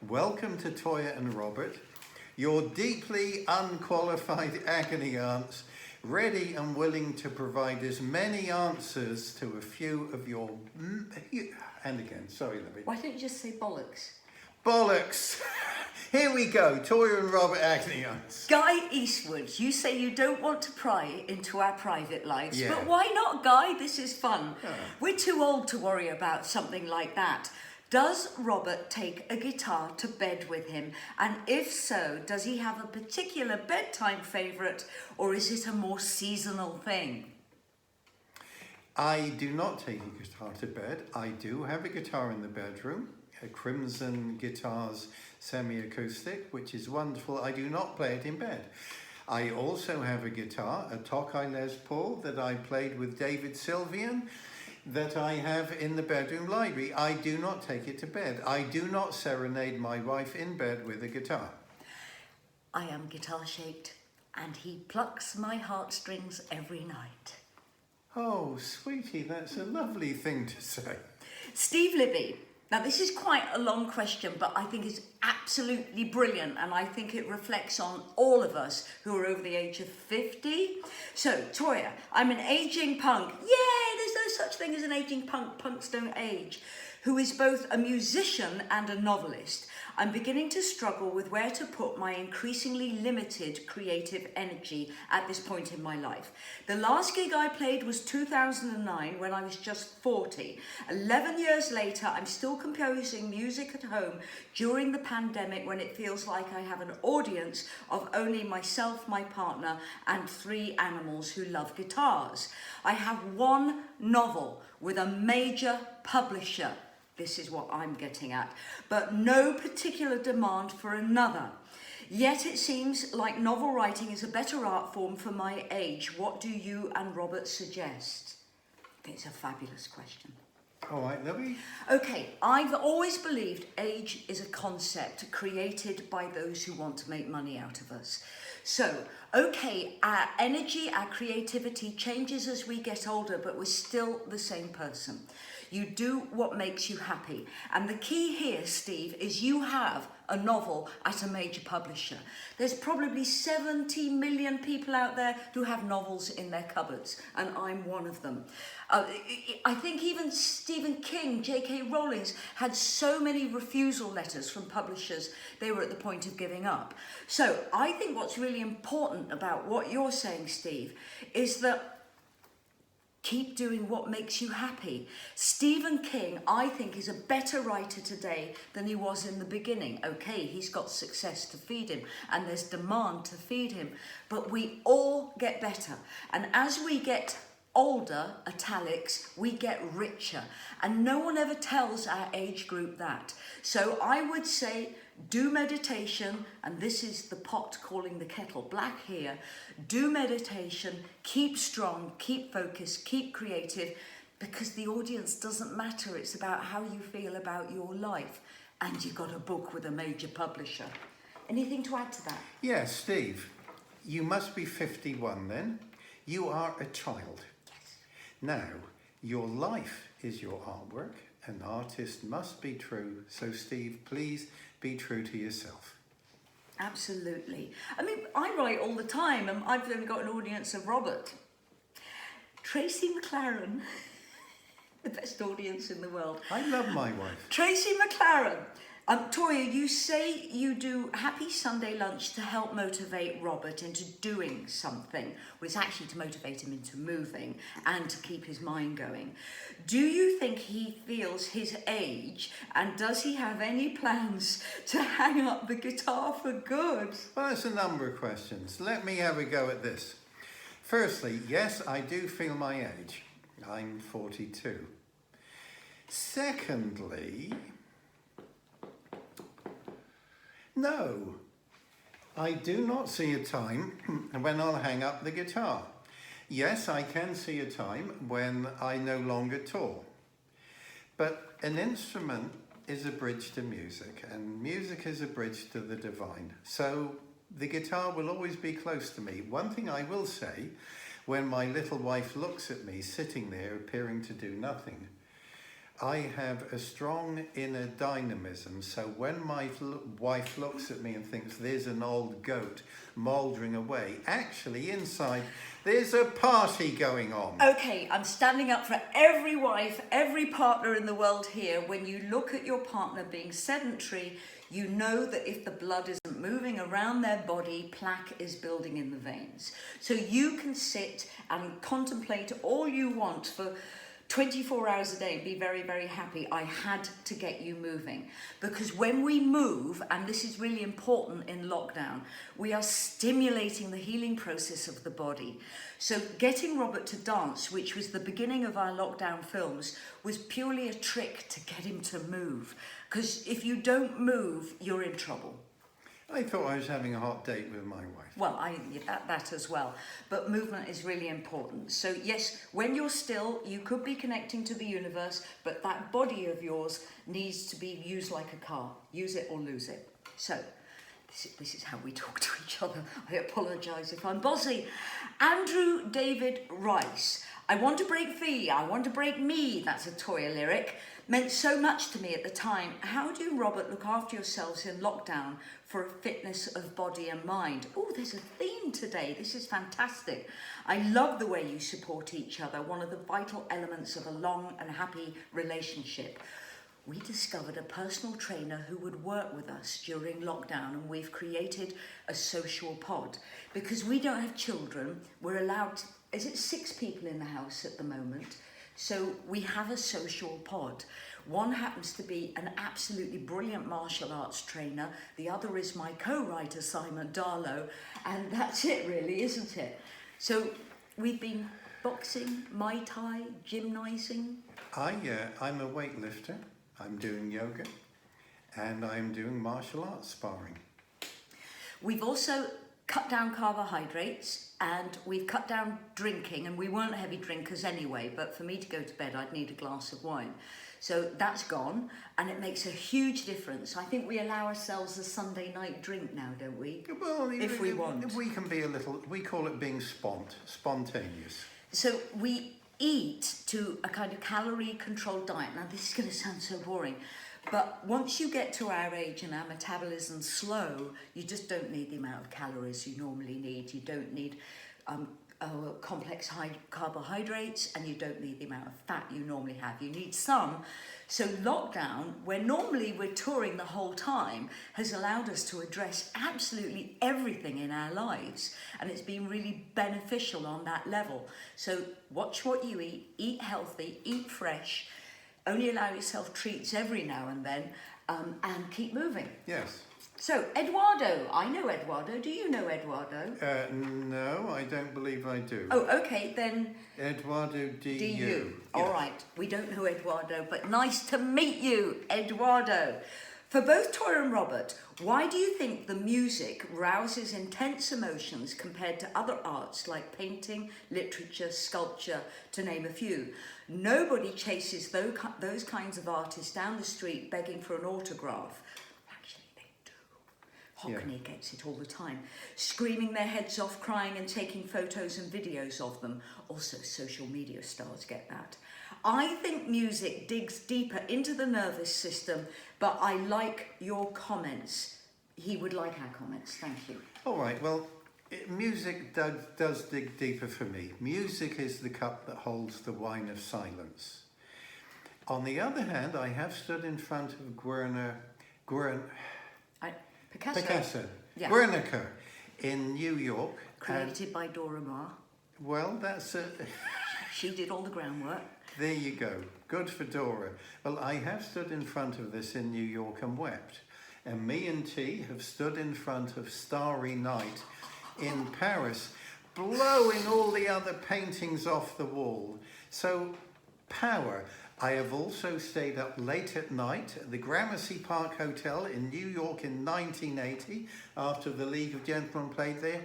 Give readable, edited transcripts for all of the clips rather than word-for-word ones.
Welcome to Toyah and Robert, your deeply unqualified agony aunts, ready and willing to provide as many answers to a few of your... And again, sorry, Libby. Why don't you just say bollocks? Bollocks! Here we go, Toyah and Robert agony aunts. Guy Eastwood, you say you don't want to pry into our private lives, Yeah. but why not, Guy? This is fun. Yeah. We're too old to worry about something like that. Does Robert take a guitar to bed with him? And if so, does he have a particular bedtime favourite, or is it a more seasonal thing? I do not take a guitar to bed. I do have a guitar in the bedroom, a Crimson Guitars semi-acoustic, which is wonderful. I do not play it in bed. I also have a guitar, a Toyah Les Paul that I played with David Sylvian, that I have in the bedroom library. I do not take it to bed. I do not serenade my wife in bed with a guitar. I am guitar-shaped, and he plucks my heartstrings every night. Oh, sweetie, that's a lovely thing to say. Steve Libby. Now, this is quite a long question, but I think it's absolutely brilliant, and I think it reflects on all of us who are over the age of 50. So, Toyah, I'm an ageing punk. Yay, there's no such thing as an ageing punk. Punks don't age. Who is both a musician and a novelist. I'm beginning to struggle with where to put my increasingly limited creative energy at this point in my life. The last gig I played was 2009 when I was just 40. 11 years later, I'm still composing music at home during the pandemic when it feels like I have an audience of only myself, my partner, and 3 animals who love guitars. I have one novel with a major publisher. This is what I'm getting at, but no particular demand for another. Yet it seems like novel writing is a better art form for my age. What do you and Robert suggest? It's a fabulous question. All right, Libby. Okay, I've always believed age is a concept created by those who want to make money out of us. So, okay, our energy, our creativity changes as we get older, but we're still the same person. You do what makes you happy. And the key here, Steve, is you have a novel at a major publisher. There's probably 70 million people out there who have novels in their cupboards, and I'm one of them. I think even Stephen King, J.K. Rowling had so many refusal letters from publishers, they were at the point of giving up. So I think what's really important about what you're saying, Steve, is that keep doing what makes you happy. Stephen King, I think, is a better writer today than he was in the beginning. Okay, he's got success to feed him and there's demand to feed him, but we all get better. And as we get older, italics, we get richer. And no one ever tells our age group that. So I would say, do meditation, and this is the pot calling the kettle black here. Do meditation, keep strong, keep focused, keep creative, because the audience doesn't matter. It's about how you feel about your life. And you've got a book with a major publisher. Anything to add to that? Yes, Steve, you must be 51 then. You are a child. Yes. Now, your life is your artwork. An artist must be true. So, Steve, please be true to yourself. Absolutely. I mean, I write all the time, and I've only got an audience of Robert. Tracy McLaren, the best audience in the world. I love my wife. Tracy McLaren. Toyah, you say you do happy Sunday lunch to help motivate Robert into doing something. Well, it's actually to motivate him into moving and to keep his mind going. Do you think he feels his age, and does he have any plans to hang up the guitar for good? Well, that's a number of questions. Let me have a go at this. Firstly, yes, I do feel my age. I'm 42. Secondly, no, I do not see a time when I'll hang up the guitar. Yes, I can see a time when I no longer tour. But an instrument is a bridge to music, and music is a bridge to the divine. So the guitar will always be close to me. One thing I will say, when my little wife looks at me sitting there appearing to do nothing, I have a strong inner dynamism, so when my wife looks at me and thinks there's an old goat mouldering away, actually inside there's a party going on. Okay, I'm standing up for every wife, every partner in the world here. When you look at your partner being sedentary, you know that if the blood isn't moving around their body, plaque is building in the veins. So you can sit and contemplate all you want for 24 hours a day and be very, very happy. I had to get you moving, because when we move, and this is really important in lockdown, we are stimulating the healing process of the body. So getting Robert to dance, which was the beginning of our lockdown films, was purely a trick to get him to move, because if you don't move, you're in trouble. I thought I was having a hot date with my wife. Well, that as well. But movement is really important. So yes, when you're still, you could be connecting to the universe, but that body of yours needs to be used like a car. Use it or lose it. So this is how we talk to each other. I apologise if I'm bossy. Andrew David Rice. I want to break free, I want to break me. That's a Toyah lyric. Meant so much to me at the time. How do you, Robert, look after yourselves in lockdown for a fitness of body and mind? Oh, there's a theme today. This is fantastic. I love the way you support each other, one of the vital elements of a long and happy relationship. We discovered a personal trainer who would work with us during lockdown, and we've created a social pod. Because we don't have children, we're allowed, is it 6 people in the house at the moment? So we have a social pod. One happens to be an absolutely brilliant martial arts trainer. The other is my co-writer, Simon Darlow. And that's it really, isn't it? So we've been boxing, Muay Thai, gymnasing. I'm a weightlifter. I'm doing yoga. And I'm doing martial arts sparring. We've also cut down carbohydrates, and we've cut down drinking, and we weren't heavy drinkers anyway, but for me to go to bed I'd need a glass of wine. So that's gone, and it makes a huge difference. I think we allow ourselves a Sunday night drink now, don't we? Well, if we want. We can be a little, we call it being spontaneous. So we eat to a kind of calorie controlled diet. Now this is going to sound so boring, but once you get to our age and our metabolism's slow, you just don't need the amount of calories you normally need. You don't need complex high carbohydrates, and you don't need the amount of fat you normally have. You need some. So lockdown, where normally we're touring the whole time, has allowed us to address absolutely everything in our lives, and it's been really beneficial on that level. So watch what you eat healthy, eat fresh, only allow yourself treats every now and then, and keep moving. Yes. So, Eduardo, I know Eduardo. Do you know Eduardo? No, I don't believe I do. Oh, okay, then. Eduardo D.U. D.U. All right, we don't know Eduardo, but nice to meet you, Eduardo. For both Toyah and Robert, why do you think the music rouses intense emotions compared to other arts like painting, literature, sculpture, to name a few? Nobody chases those kinds of artists down the street begging for an autograph. Actually, they do. Hockney gets it all the time. Screaming their heads off, crying and taking photos and videos of them. Also, social media stars get that. I think music digs deeper into the nervous system, but I like your comments. He would like our comments. Thank you. All right, well, music does dig deeper for me. Music is the cup that holds the wine of silence. On the other hand, I have stood in front of Picasso. Yeah. Guernica in New York. Created by Dora Maar. Well, that's it. She did all the groundwork. There you go. Good for Dora. Well, I have stood in front of this in New York and wept. And me and T have stood in front of Starry Night in Paris, blowing all the other paintings off the wall. So, power. I have also stayed up late at night at the Gramercy Park Hotel in New York in 1980, after the League of Gentlemen played there.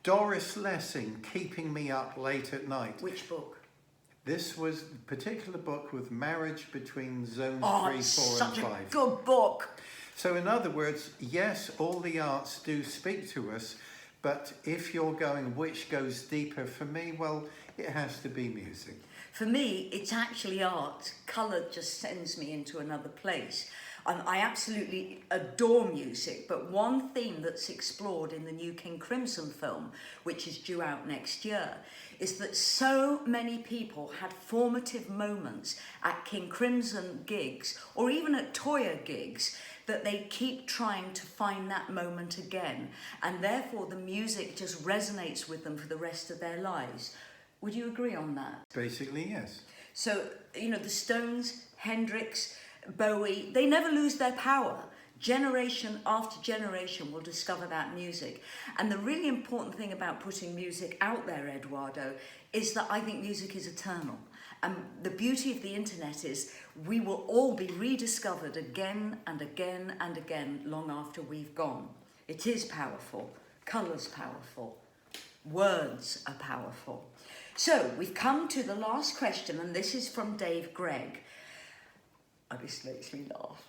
Doris Lessing keeping me up late at night. Which book? This was a particular book with marriage between zones 3, 4 and 5. Such a good book. So in other words, yes, all the arts do speak to us, but if you're going which goes deeper for me, well, it has to be music. For me, it's actually art. Colour just sends me into another place. I absolutely adore music, but one theme that's explored in the new King Crimson film, which is due out next year, is that so many people had formative moments at King Crimson gigs, or even at Toyah gigs, that they keep trying to find that moment again, and therefore the music just resonates with them for the rest of their lives. Would you agree on that? Basically, yes. So, you know, the Stones, Hendrix, Bowie, they never lose their power. Generation after generation will discover that music. And the really important thing about putting music out there, Eduardo, is that I think music is eternal. And the beauty of the internet is we will all be rediscovered again and again and again long after we've gone. It is powerful. Colour's powerful. Words are powerful. So we've come to the last question, and this is from Dave Gregg. Oh, this makes me laugh.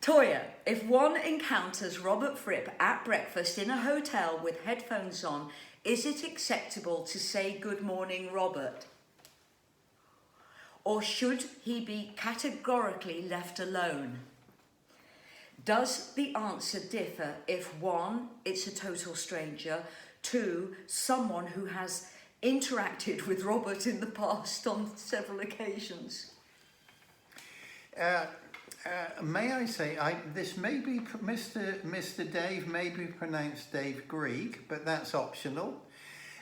Toyah, if one encounters Robert Fripp at breakfast in a hotel with headphones on, is it acceptable to say good morning, Robert? Or should he be categorically left alone? Does the answer differ if 1, it's a total stranger, 2, someone who has interacted with Robert in the past on several occasions? May I say, this may be Mr. Dave, may be pronounced Dave Grieg, but that's optional.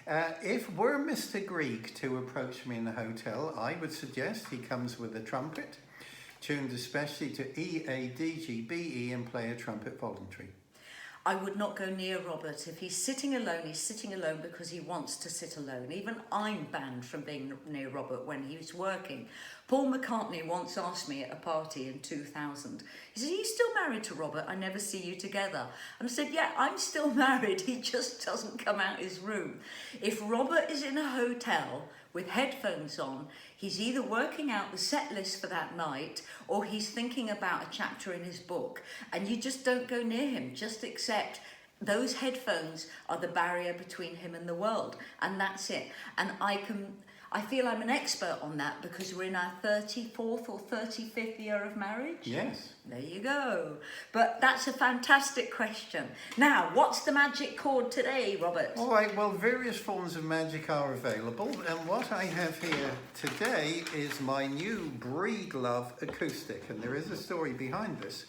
If were Mr. Grieg to approach me in a hotel, I would suggest he comes with a trumpet, tuned especially to E, A, D, G, B, E, and play a trumpet voluntary. I would not go near Robert. If he's sitting alone, he's sitting alone because he wants to sit alone. Even I'm banned from being near Robert when he's working. Paul McCartney once asked me at a party in 2000, he said, "Are you still married to Robert? I never see you together." And I said, "Yeah, I'm still married. He just doesn't come out his room." If Robert is in a hotel with headphones on, he's either working out the set list for that night or he's thinking about a chapter in his book, and you just don't go near him. Just accept those headphones are the barrier between him and the world, and that's it. And I feel I'm an expert on that because we're in our 34th or 35th year of marriage. Yes. There you go. But that's a fantastic question. Now, what's the magic chord today, Robert? All right, well, various forms of magic are available, and what I have here today is my new Breedlove Acoustic, and there is a story behind this,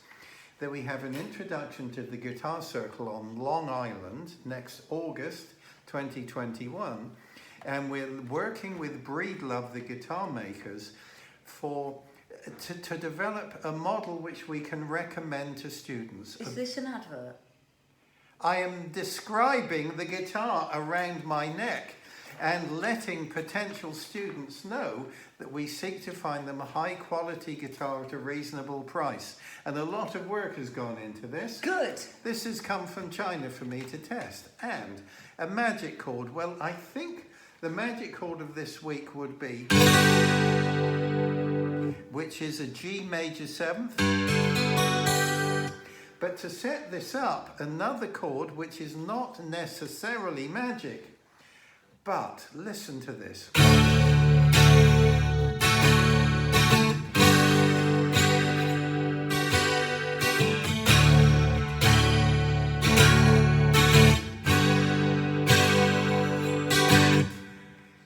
that we have an introduction to the Guitar Circle on Long Island next August 2021, and we're working with Breedlove, the guitar makers, to develop a model which we can recommend to students. Is this an advert? I am describing the guitar around my neck and letting potential students know that we seek to find them a high quality guitar at a reasonable price. And a lot of work has gone into this. Good. This has come from China for me to test. And a magic chord, well, I think the magic chord of this week would be, which is a G major 7th. But to set this up, another chord which is not necessarily magic, but listen to this.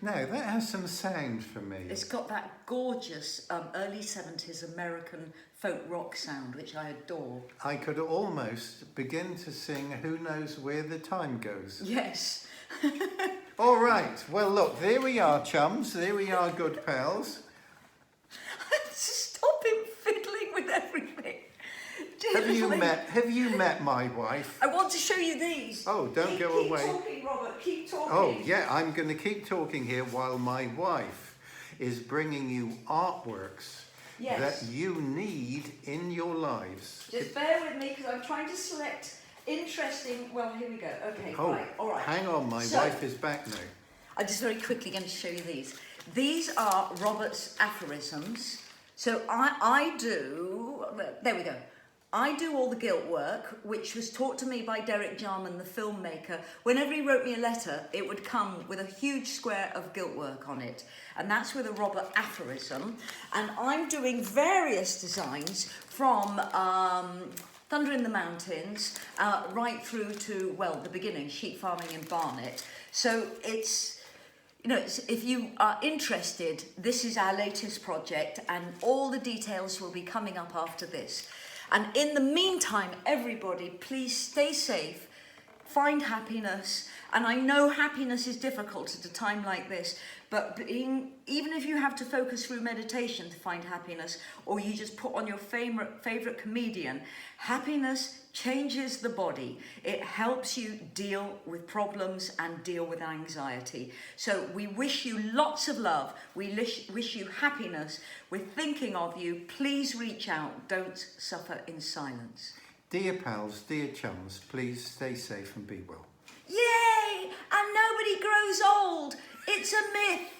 Now, that has some sound for me. It's got that gorgeous early 70s American folk rock sound, which I adore. I could almost begin to sing Who Knows Where the Time Goes. Yes. All right, well, look, there we are, chums. There we are, good pals. Stop him fiddling with everything. Have you met my wife? I want to show you these. Oh, don't go away. Keep talking, Robert. Keep talking. Oh, yeah, I'm going to keep talking here while my wife is bringing you artworks that you need in your lives. Just bear with me because I'm trying to select interesting. Well, here we go. Okay, Oh, right, all right. hang on, my wife is back now. I'm just very quickly going to show you these. These are Robert's aphorisms. So I do. There we go. I do all the guilt work, which was taught to me by Derek Jarman, the filmmaker. Whenever he wrote me a letter, it would come with a huge square of guilt work on it. And that's with a Robert aphorism. And I'm doing various designs from Thunder in the Mountains right through to, well, the beginning, sheep farming in Barnet. So it's, you know, if you are interested, this is our latest project, and all the details will be coming up after this. And in the meantime, everybody, please stay safe, find happiness. And I know happiness is difficult at a time like this, but even if you have to focus through meditation to find happiness, or you just put on your favorite comedian, happiness changes the body. It helps you deal with problems and deal with anxiety. So we wish you lots of love. We wish you happiness. We're thinking of you. Please reach out. Don't suffer in silence. Dear pals, dear chums, please stay safe and be well. Yay! And nobody grows old. It's a myth.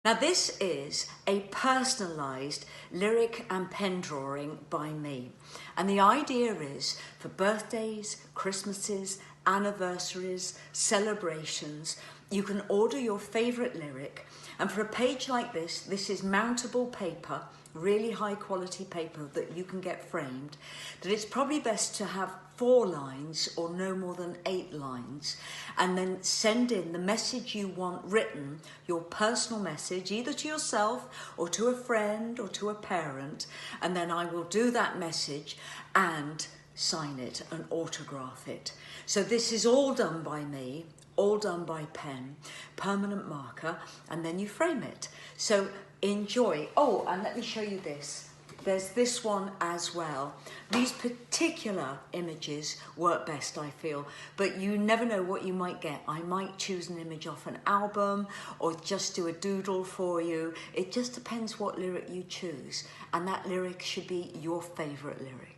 Now this is a personalised lyric and pen drawing by me. And the idea is for birthdays, Christmases, anniversaries, celebrations, you can order your favourite lyric. And for a page like this is mountable paper, really high quality paper that you can get framed, that it's probably best to have 4 lines or no more than 8 lines, and then send in the message you want written, your personal message, either to yourself or to a friend or to a parent, and then I will do that message and sign it and autograph it. So this is all done by me, all done by pen, permanent marker, and then you frame it. So enjoy. Oh, and let me show you this. There's this one as well. These particular images work best, I feel, but you never know what you might get. I might choose an image off an album or just do a doodle for you. It just depends what lyric you choose, and that lyric should be your favourite lyric.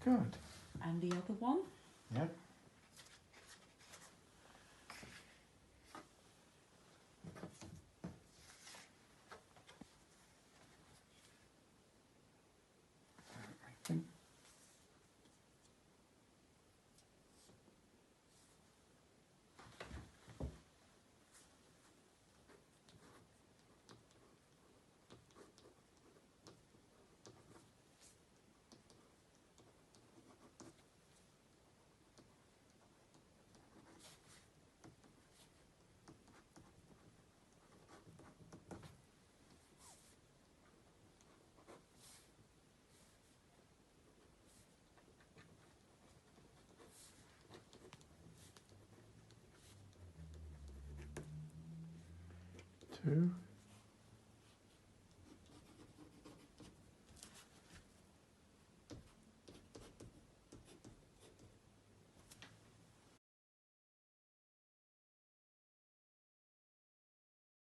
Good. And the other one? Yep. Two.